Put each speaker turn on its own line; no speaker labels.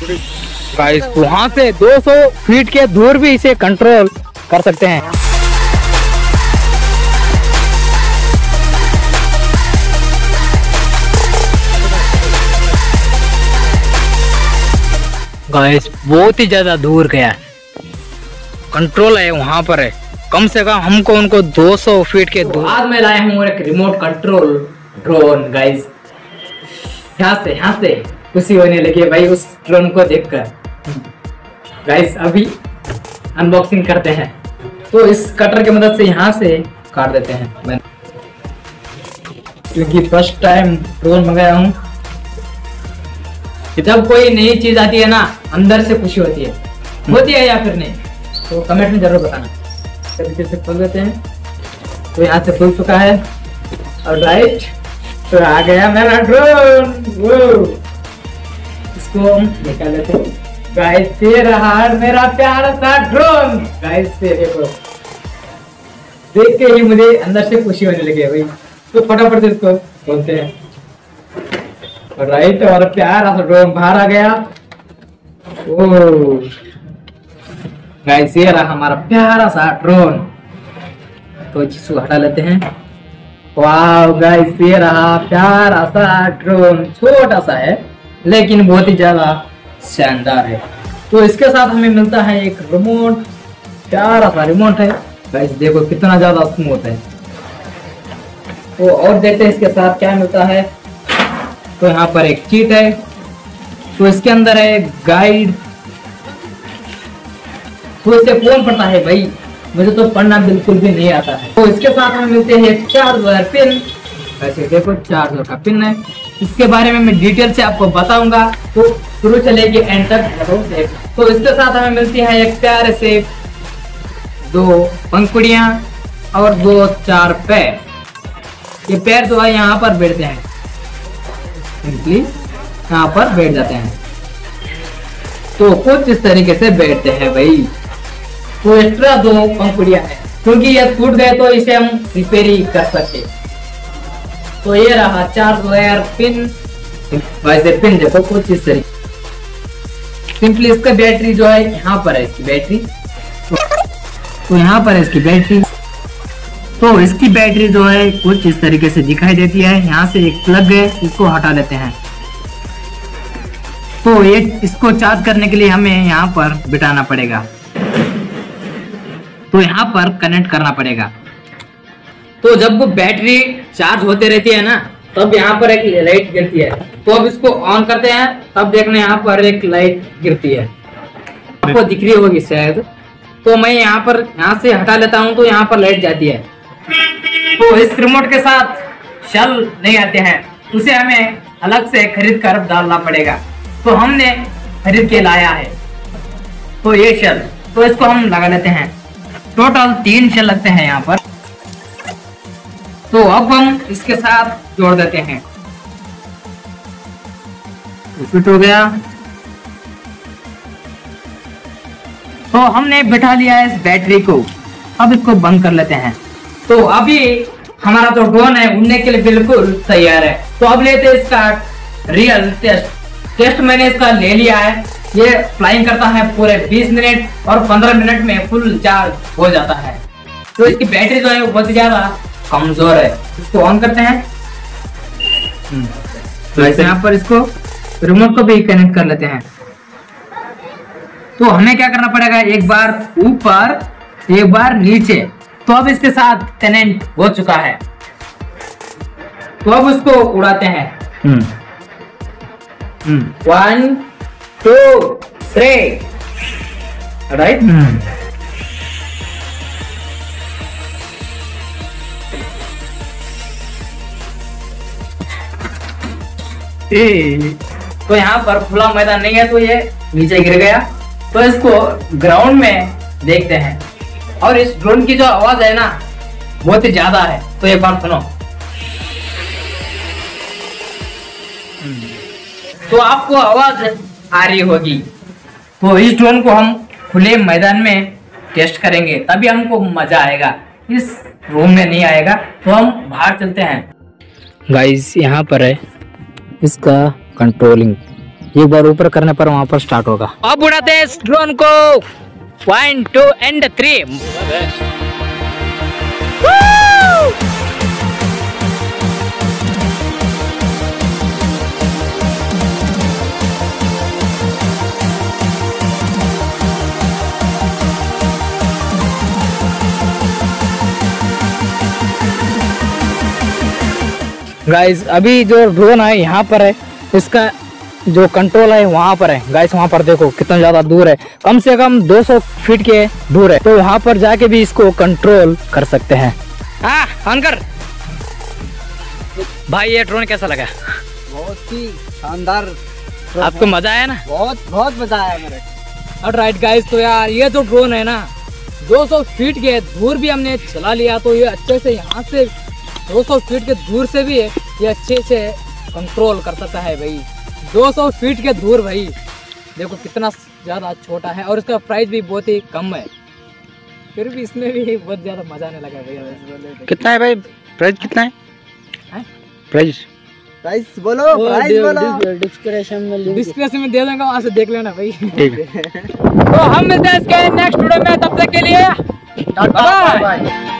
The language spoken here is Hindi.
गाइस वहां से 200 फीट के दूर भी इसे कंट्रोल कर सकते हैं। गाइस बहुत ही ज्यादा दूर गया है, कंट्रोल है वहां पर है, कम से कम हमको उनको 200 फीट के दूर। आज मैं लाया हूँ एक रिमोट कंट्रोल ड्रोन। गाइस यहाँ से खुशी होने लगी है भाई उस ड्रोन को देखकर। गाइस अभी अनबॉक्सिंग करते हैं। तो इस कटर की मदद से यहाँ से काट देते हैं, क्योंकि फर्स्ट टाइम ड्रोन मंगाया हूँ। जब कोई नई चीज आती है ना, अंदर से खुशी होती है या फिर नहीं, तो कमेंट में जरूर बताना। तरीके से खोल देते हैं। तो यहाँ से खुल चुका है और राइट, तो आ गया मेरा ड्रोन। इसको हम निकाल लेते हैं। गाइस ये रहा मेरा प्यारा सा ड्रोन। गाइस ये देखो, देख के ही मुझे अंदर से खुशी होने लगी है भाई। तो फटाफट से इसको खोलते हैं। राइट, और प्यारा सा ड्रोन बाहर आ गया। गाइस ये रहा हमारा प्यारा सा ड्रोन। तो इसको हटा लेते हैं। वाह गाइस ये रहा प्यारा सा ड्रोन। छोटा सा है लेकिन बहुत ही ज्यादा शानदार है। तो इसके साथ हमें मिलता है एक रिमोट, प्यारा सा रिमोट है। गाइस देखो कितना ज्यादा स्मूथ है। तो और देखते हैं इसके साथ क्या मिलता है। तो यहाँ पर एक चीट है, तो इसके अंदर है गाइड। तो इसे कौन पढ़ता है भाई, मुझे तो पढ़ना बिल्कुल भी नहीं आता है। तो इसके साथ हमें मिलते हैं एक चार्जर पिन। वैसे देखो चार्जर का पिन है, इसके बारे में मैं डिटेल से आपको बताऊंगा, तो शुरू से लेके एंड तक। तो इसके साथ हमें मिलती है एक प्यारे से 2 पंखुड़ियां और 2-4 पैर। ये पैर जो है यहाँ पर बैठते हैं, सिंपली यहाँ पर बैठ जाते हैं। तो कुछ इस तरीके से बैठते हैं भाई। तो एक्स्ट्रा 2 पंखुड़ियां हैं, क्योंकि ये टूट गए तो इसे हम रिपेयरिंग कर सकते। तो ये रहा चार्जर पिन। वैसे पिन देखो कुछ इस तरीके। सिंपली इसका बैटरी जो है यहाँ पर है, इसकी बैटरी। तो यहाँ पर है इसकी बैटरी। तो इसकी बैटरी जो है कुछ इस तरीके से दिखाई देती है। यहाँ से एक प्लग है, इसको हटा लेते हैं। तो ये इसको चार्ज करने के लिए हमें यहाँ पर बिठाना पड़ेगा, तो यहाँ पर कनेक्ट करना पड़ेगा। तो जब वो बैटरी चार्ज होते रहती है ना, तब यहाँ पर एक लाइट गिरती है। तो अब इसको ऑन करते हैं, तब देखने यहाँ पर एक लाइट गिरती है, आपको दिख रही होगी शायद। तो मैं यहाँ से हटा लेता हूँ, तो यहाँ पर लाइट जाती है। तो इस रिमोट के साथ शेल नहीं आते हैं, उसे हमें अलग से खरीद कर डालना पड़ेगा। तो हमने खरीद के लाया है। तो ये शेल, तो इसको हम लगा लेते हैं। टोटल 3 शेल लगते हैं यहाँ पर। तो अब हम इसके साथ जोड़ देते हैं। फिट हो गया। तो हमने बिठा लिया है इस बैटरी को। अब इसको बंद कर लेते हैं। तो अभी हमारा जो ड्रोन है उड़ने के लिए बिल्कुल तैयार है। तो अब लेते हैं इसका रियल टेस्ट मैंने इसका ले लिया है। ये फ्लाइंग करता है पूरे 20 मिनट और 15 मिनट में फुल चार्ज हो जाता है। तो इसकी बैटरी जो है वो बहुत ज्यादा कमजोर है। इसको ऑन करते हैं। तो ऐसे यहाँ पर इसको रिमोट को भी कनेक्ट कर लेते हैं। तो हमें क्या करना पड़ेगा, एक बार ऊपर एक बार नीचे। तो अब इसके साथ कनेक्ट हो चुका है। तो अब उसको उड़ाते हैं। 1 2 3 राइट। तो यहाँ पर खुला मैदान नहीं है, तो ये नीचे गिर गया। तो इसको ग्राउंड में देखते हैं। और इस ड्रोन की जो आवाज है ना, बहुत ही ज्यादा है। तो एक बार सुनो। तो आपको आवाज आ रही होगी। तो इस ड्रोन को हम खुले मैदान में टेस्ट करेंगे, तभी हमको मजा आएगा। इस रूम में नहीं आएगा। तो हम बाहर चलते हैं। गाइस यहाँ पर है इसका कंट्रोलिंग एक बार ऊपर करने पर वहाँ पर स्टार्ट होगा। अब उड़ाते हैं इस ड्रोन को 1 2 एंड 3। गाइस अभी जो ड्रोन है यहाँ पर है, इसका जो कंट्रोल है वहाँ पर है। गाइस वहाँ पर देखो कितना ज्यादा दूर है, कम से कम 200 फीट के दूर है, तो वहाँ पर जाके भी इसको कंट्रोल कर सकते हैं। हाँ ऑन कर भाई। ये ड्रोन कैसा लगा?
बहुत ही शानदार।
आपको मजा आया ना?
बहुत मजा आया मेरे।
ऑलराइट गाइस, तो यार ये जो ड्रोन है ना 200 फीट के दूर भी हमने चला लिया, तो ये अच्छे से यहाँ से 200 फीट के दूर से भी ये अच्छे से कंट्रोल कर सकता है भाई। 200 फीट के दूर भाई, देखो कितना ज़्यादा छोटा है और इसका प्राइस भी बहुत ही कम है, फिर भी इसमें भी बहुत ज़्यादा मजा आने लगा है भैया।
कितना है भाई? प्राइस कितना है? प्राइस बोलो, प्राइस बोलो।
डिस्क्रिप्शन में दे दूंगा, वहाँ से देख लेना भाई। ठीक है। तो हम मिलते हैं इसके नेक्स्ट वीडियो में, तब तक के लिए बाय बाय।